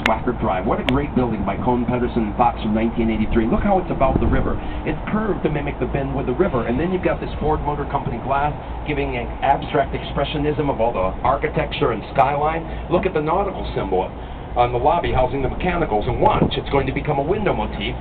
Wacker Drive. What a great building by Cohn, Pedersen, and Fox from 1983. Look how it's about the river. It's curved to mimic the bend with the river. And then you've got this Ford Motor Company glass giving an abstract expressionism of all the architecture and skyline. Look at the nautical symbol on the lobby housing the mechanicals, and watch, it's going to become a window motif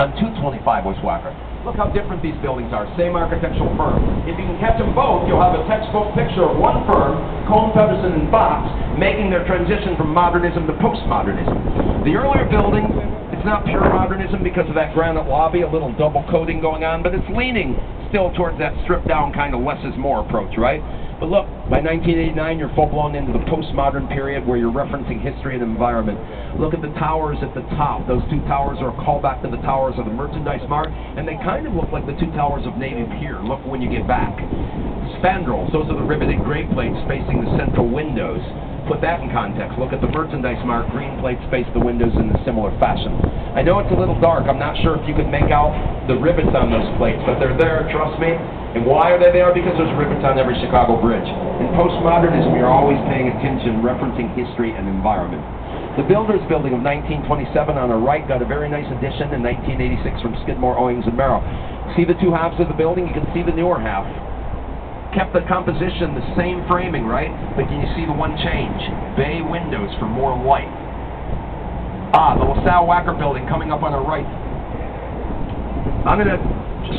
on 225 West Wacker. Look how different these buildings are, same architectural firm. If you can catch them both, you'll have a textbook picture of one firm, Cohn, Pedersen, and Fox, making their transition from modernism to postmodernism. The earlier building, it's not pure modernism because of that granite lobby, a little double coating going on, but it's leaning still towards that stripped down kind of less is more approach, right? But look, by 1989, you're full-blown into the postmodern period where you're referencing history and environment. Look at the towers at the top. Those two towers are a callback to the towers of the Merchandise Mart, and they kind of look like the two towers of Navy Pier. Look when you get back. Spandrels, those are the riveted gray plates facing the central windows. Put that in context. Look at the Merchandise Mart. Green plates face the windows in a similar fashion. I know it's a little dark. I'm not sure if you can make out the rivets on those plates, but they're there, trust me. And why are they there? Because there's rivets on every Chicago bridge. In postmodernism, you're always paying attention, referencing history and environment. The Builders Building of 1927 on the right got a very nice addition in 1986 from Skidmore, Owings & Merrill. See the two halves of the building? You can see the newer half. Kept the composition the same framing, right? But can you see the one change? Bay windows for more light. The LaSalle Wacker building coming up on our right. I'm going to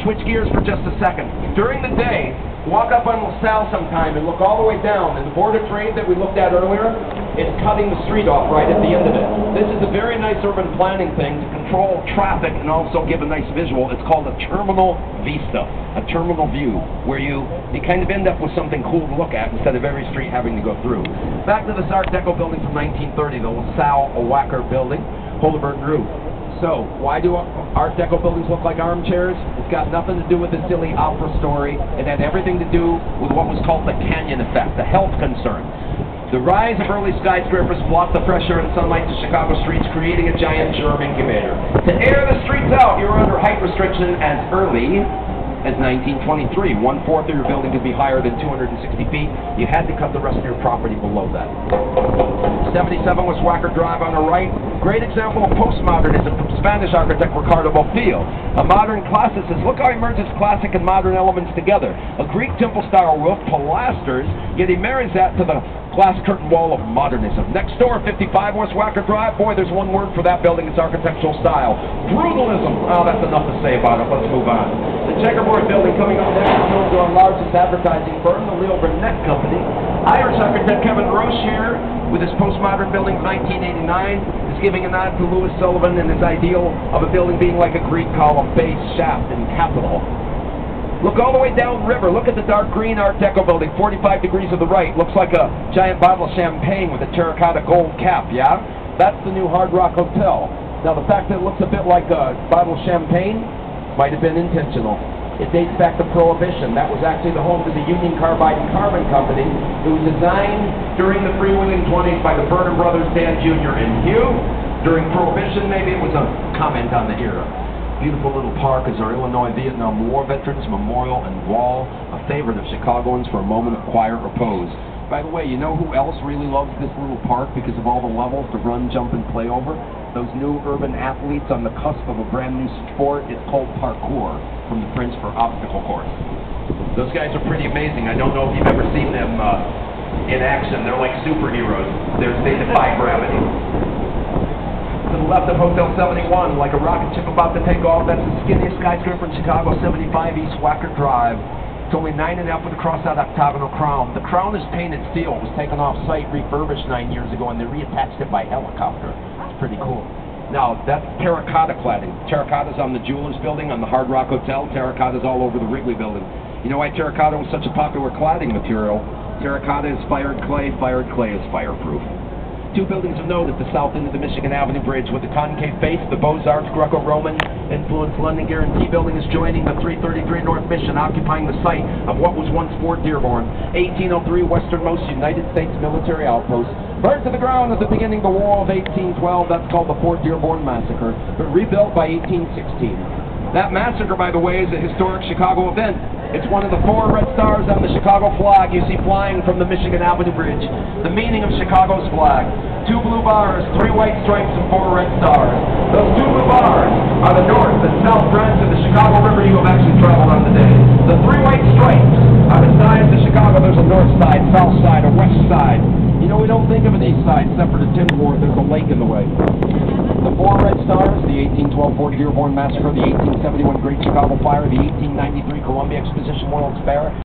switch gears for just a second. During the day, walk up on LaSalle sometime and look all the way down, and the Board of Trade that we looked at earlier is cutting the street off right at the end of it. This is a very nice urban planning thing to control traffic and also give a nice visual. It's called a terminal vista, a terminal view, where you kind of end up with something cool to look at instead of every street having to go through. Back to this Art Deco building from 1930, the LaSalle Wacker building, Holabird roof. So, why do Art Deco buildings look like armchairs? It's got nothing to do with the silly opera story. It had everything to do with what was called the canyon effect, the health concern. The rise of early skyscrapers blocked the fresh air and sunlight to Chicago streets, creating a giant germ incubator. To air the streets out, you were under height restriction as early as 1923. 1/4 of your building could be higher than 260 feet. You had to cut the rest of your property below that. 77 West Wacker Drive on the right. Great example of postmodernism from Spanish architect Ricardo Bofill. A modern classicist. Look how he merges classic and modern elements together. A Greek temple-style roof, pilasters, yet he marries that to the glass curtain wall of modernism. Next door, 55 West Wacker Drive. Boy, there's one word for that building. It's architectural style. Brutalism. Oh, that's enough to say about it. Let's move on. The Checkerboard building coming up next is known to our largest advertising firm, the Leo Burnett Company. Irish architect Kevin Roche here with his postmodern building 1989 is giving a nod to Louis Sullivan and his ideal of a building being like a Greek column, base, shaft, and capital. Look all the way down river. Look at the dark green Art Deco building, 45 degrees to the right. Looks like a giant bottle of champagne with a terracotta gold cap, yeah? That's the new Hard Rock Hotel. Now, the fact that it looks a bit like a bottle of champagne might have been intentional. It dates back to Prohibition. That was actually the home to the Union Carbide and Carbon Company. It was designed during the freewheeling 20s by the Burnham brothers, Dan Jr. and Hugh. During Prohibition, maybe it was a comment on the era. Beautiful little park is our Illinois-Vietnam War Veterans Memorial and Wall, a favorite of Chicagoans for a moment of quiet repose. By the way, you know who else really loves this little park because of all the levels to run, jump, and play over? Those new urban athletes on the cusp of a brand new sport. It's called parkour, from the French for obstacle course. Those guys are pretty amazing. I don't know if you've ever seen them in action. They're like superheroes. They defy gravity. To the left of Hotel 71, like a rocket ship about to take off, that's the skinniest skyscraper in Chicago, 75 East Wacker Drive. It's only 9.5 with a cross-out octagonal crown. The crown is painted steel. It was taken off-site, refurbished 9 years ago, and they reattached it by helicopter. It's pretty cool. Now, that's terracotta cladding. Terracottas on the Jewelers Building, on the Hard Rock Hotel. Terracottas all over the Wrigley Building. You know why terracotta was such a popular cladding material? Terracotta is fired clay is fireproof. Two buildings of note at the south end of the Michigan Avenue Bridge with the concave face. The Beaux-Arts Greco-Roman influenced London Guarantee Building is joining the 333 North Mission, occupying the site of what was once Fort Dearborn, 1803 westernmost United States military outpost. Burned to the ground at the beginning of the War of 1812. That's called the Fort Dearborn Massacre, but rebuilt by 1816. That massacre, by the way, is a historic Chicago event. It's one of the 4 red stars on the Chicago flag you see flying from the Michigan Avenue Bridge. The meaning of Chicago's flag. 2 blue bars, 3 white stripes, and 4 red stars. Those 2 blue bars are the north and south branch of the Chicago River you have actually traveled on today. The 3 white stripes are the sides of Chicago. There's a north side, south side, a west side. You know, we don't think of an east side except for the Timberwolf. There's a lake in the way. The 4 red stars, the 1812 Fort Dearborn Massacre, the 1871 Great Chicago Fire, the 1893 Columbia Exposition World's Fair,